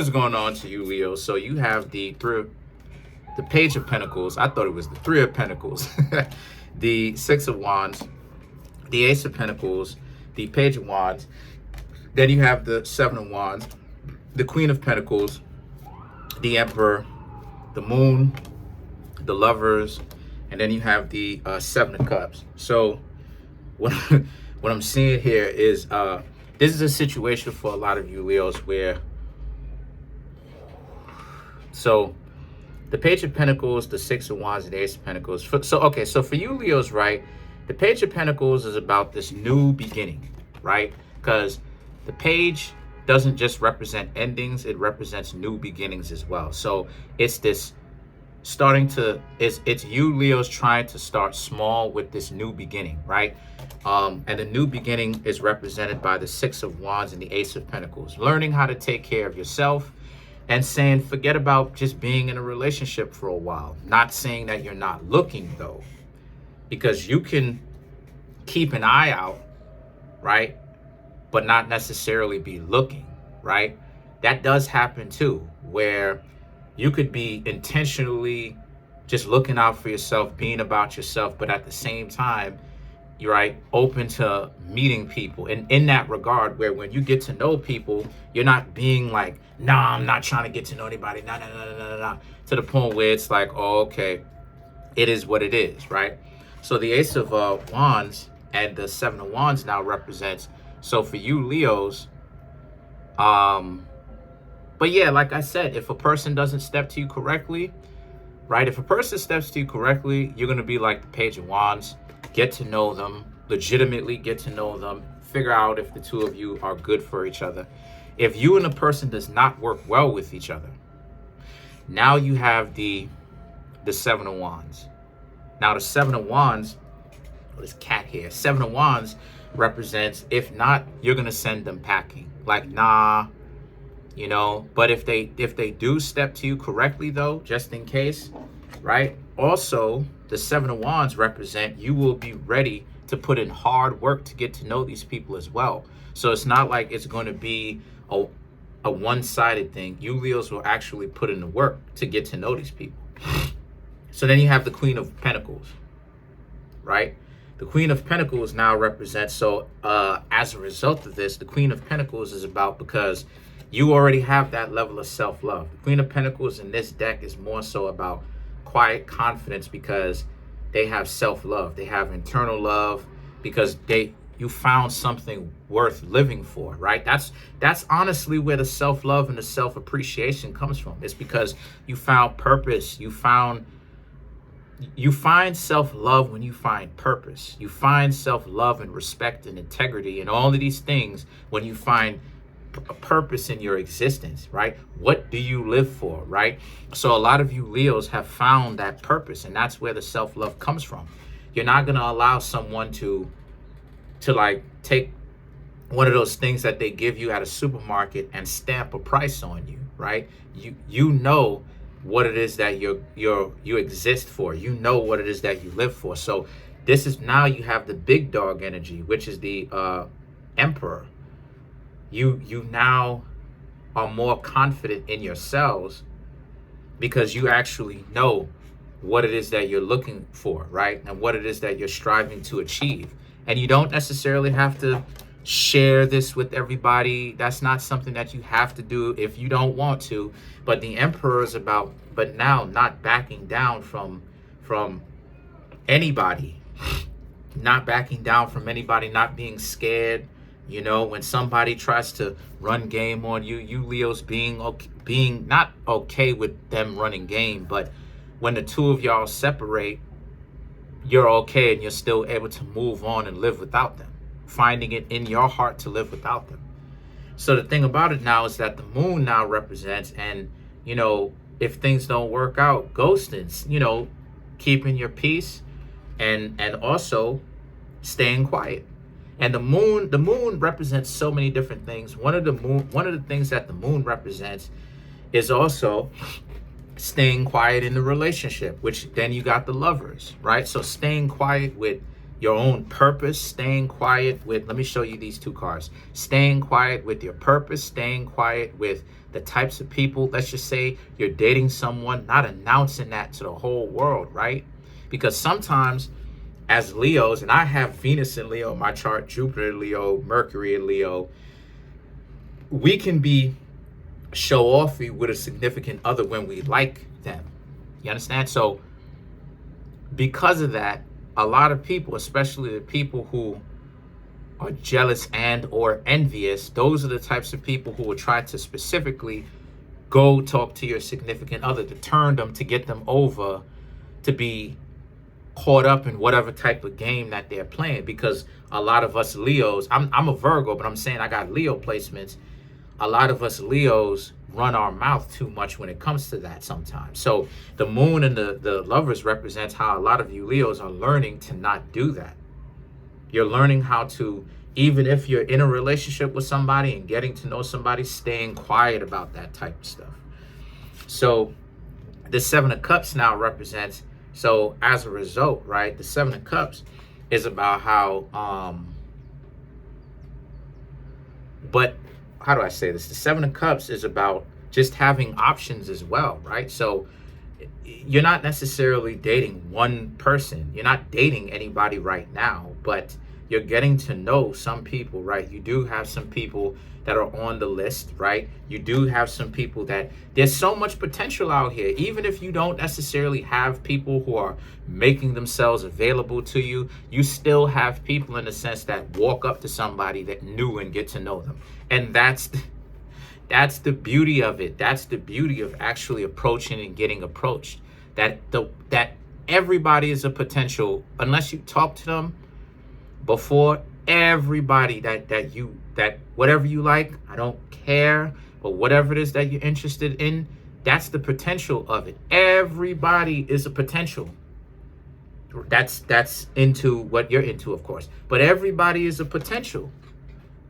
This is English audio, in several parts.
What's going on to you, Leo? So you have the Page of Pentacles. I thought it was the Three of Pentacles. The Six of Wands, the Ace of Pentacles, the Page of Wands. Then you have the Seven of Wands, the Queen of Pentacles, the Emperor, the Moon, the Lovers, and then you have the Seven of Cups. So what I'm seeing here is this is a situation for a lot of you Leos where the Page of Pentacles, the Six of Wands, and the Ace of Pentacles. So for you Leos, right, the Page of Pentacles is about this new beginning, right? Because the Page doesn't just represent endings, it represents new beginnings as well. So it's this it's you Leos trying to start small with this new beginning, right? And the new beginning is represented by the Six of Wands and the Ace of Pentacles. Learning how to take care of yourself and saying, forget about just being in a relationship for a while. Not saying that you're not looking though, because you can keep an eye out, right? But not necessarily be looking, right? That does happen too, where you could be intentionally just looking out for yourself, being about yourself, but at the same time, you're right, open to meeting people. And in that regard, where when you get to know people, you're not being like, nah, I'm not trying to get to know anybody, nah, to the point where it's like, oh, okay, it is what it is, right? So the Ace of Wands and the Seven of Wands now represents, so for you Leos, but yeah, like I said, if a person doesn't step to you correctly, right? If a person steps to you correctly, you're going to be like the Page of Wands. Get to know them, legitimately get to know them, figure out if the two of you are good for each other. If you and a person does not work well with each other, now you have the Seven of Wands. Now the Seven of Wands, this cat here, Seven of Wands represents, if not, you're going to send them packing. Like, nah, you know, but if they do step to you correctly though, just in case, right? Also, the Seven of Wands represent you will be ready to put in hard work to get to know these people as well. So it's not like it's going to be a one-sided thing. You Leos will actually put in the work to get to know these people. So then you have the Queen of Pentacles, right? The Queen of Pentacles now represents, so as a result of this, the Queen of Pentacles is about, because you already have that level of self-love. The Queen of Pentacles in this deck is more so about quiet confidence, because they have self-love. They have internal love, because you found something worth living for, right? That's honestly where the self-love and the self-appreciation comes from. It's because you found purpose. You find self-love when you find purpose. You find self-love and respect and integrity and all of these things when you find a purpose in your existence, right? What do you live for, right? So a lot of you Leos have found that purpose, and that's where the self-love comes from. You're not going to allow someone to like take one of those things that they give you at a supermarket and stamp a price on you, right? You know what it is that you exist for. You know what it is that you live for. So this is, now you have the big dog energy, which is the Emperor. You now are more confident in yourselves, because you actually know what it is that you're looking for, right? And what it is that you're striving to achieve. And you don't necessarily have to share this with everybody. That's not something that you have to do if you don't want to. But the Emperor is about, but now not backing down from anybody, not backing down from anybody, not being scared. You know, when somebody tries to run game on you, you Leos being not okay with them running game, but when the two of y'all separate, you're okay and you're still able to move on and live without them, finding it in your heart to live without them. So the thing about it now is that the Moon now represents, and, you know, if things don't work out, ghosting, you know, keeping your peace and also staying quiet. And the moon represents so many different things. One of the things that the Moon represents is also staying quiet in the relationship, which then you got the Lovers, right? So staying quiet with your own purpose, staying quiet with, let me show you these two cards, staying quiet with your purpose, staying quiet with the types of people. Let's just say you're dating someone, not announcing that to the whole world, right? Because sometimes as Leos, and I have Venus in Leo in my chart, Jupiter in Leo, Mercury in Leo, we can be show offy with a significant other when we like them. You understand? So because of that, a lot of people, especially the people who are jealous and or envious, those are the types of people who will try to specifically go talk to your significant other to turn them, to get them over, to be caught up in whatever type of game that they're playing. Because a lot of us Leos, I'm a Virgo, but I'm saying I got Leo placements. A lot of us Leos run our mouth too much when it comes to that sometimes. So the moon and the lovers represents how a lot of you Leos are learning to not do that. You're learning how to, even if you're in a relationship with somebody and getting to know somebody, staying quiet about that type of stuff. So the Seven of Cups now represents, so as a result, right, the Seven of Cups is about how, but how do I say this? The Seven of Cups is about just having options as well, right? So you're not necessarily dating one person. You're not dating anybody right now, but you're getting to know some people, right? You do have some people that are on the list, right? You do have some people that there's so much potential out here. Even if you don't necessarily have people who are making themselves available to you, you still have people in the sense that walk up to somebody that knew and get to know them. And that's the beauty of it. That's the beauty of actually approaching and getting approached. That everybody is a potential, unless you talk to them before. Everybody that whatever you like, I don't care, or whatever it is that you're interested in, that's the potential of it. Everybody is a potential. That's into what you're into, of course, but everybody is a potential.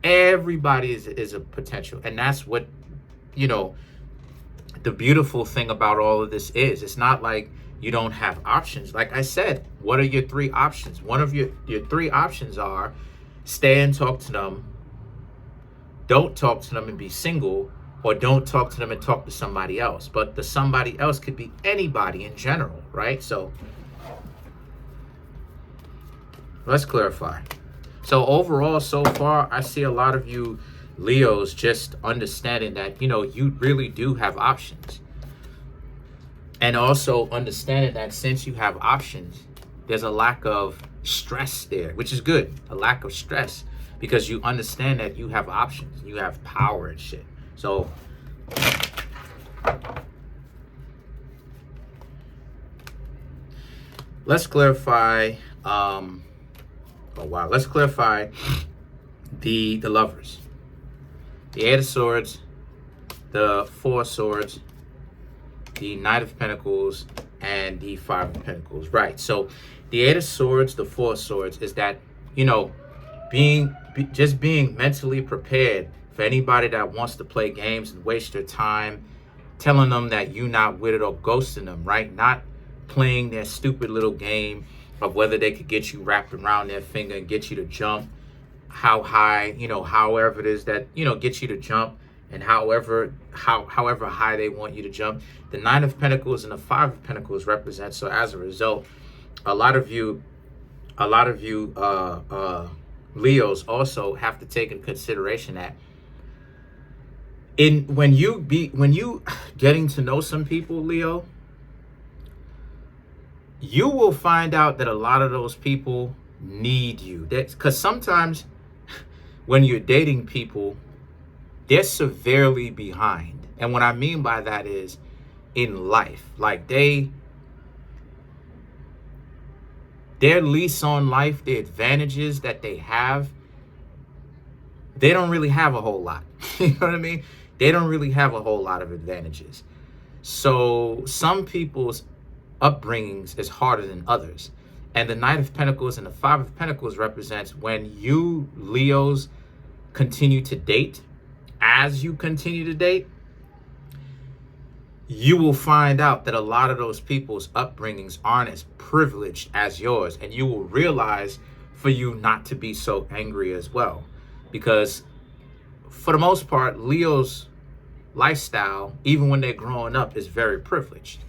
Everybody is a potential. And that's what, you know, the beautiful thing about all of this is. It's not like you don't have options. Like I said, what are your three options? One of your three options are stay and talk to them, don't talk to them and be single, or don't talk to them and talk to somebody else. But the somebody else could be anybody in general, right? So let's clarify. So overall, so far, I see a lot of you Leos just understanding that, you know, you really do have options. And also understanding that since you have options, there's a lack of stress there, which is good. A lack of stress, because you understand that you have options. You have power and shit. So let's clarify. Let's clarify the lovers. The Eight of Swords, the Four of Swords, the Knight of Pentacles, and the Five of Pentacles. Right. So the Eight of Swords, the Four of Swords is that, you know, just being mentally prepared for anybody that wants to play games and waste their time, telling them that you're not with it or ghosting them, right? Not playing their stupid little game of whether they could get you wrapped around their finger and get you to jump how high, you know, however it is that, you know, get you to jump, and however high they want you to jump. The Nine of Pentacles and the Five of Pentacles represent, so as a result, a lot of you Leos also have to take into consideration that when you getting to know some people, Leo, you will find out that a lot of those people need you. That's because sometimes when you're dating people, they're severely behind. And what I mean by that is in life, like their lease on life, the advantages that they have, they don't really have a whole lot. You know what I mean? They don't really have a whole lot of advantages. So some people's upbringings is harder than others. And the Knight of Pentacles and the Five of Pentacles represents when you Leos continue to date. As you continue to date, you will find out that a lot of those people's upbringings aren't as privileged as yours. And you will realize for you not to be so angry as well. Because for the most part, Leos lifestyle, even when they're growing up, is very privileged.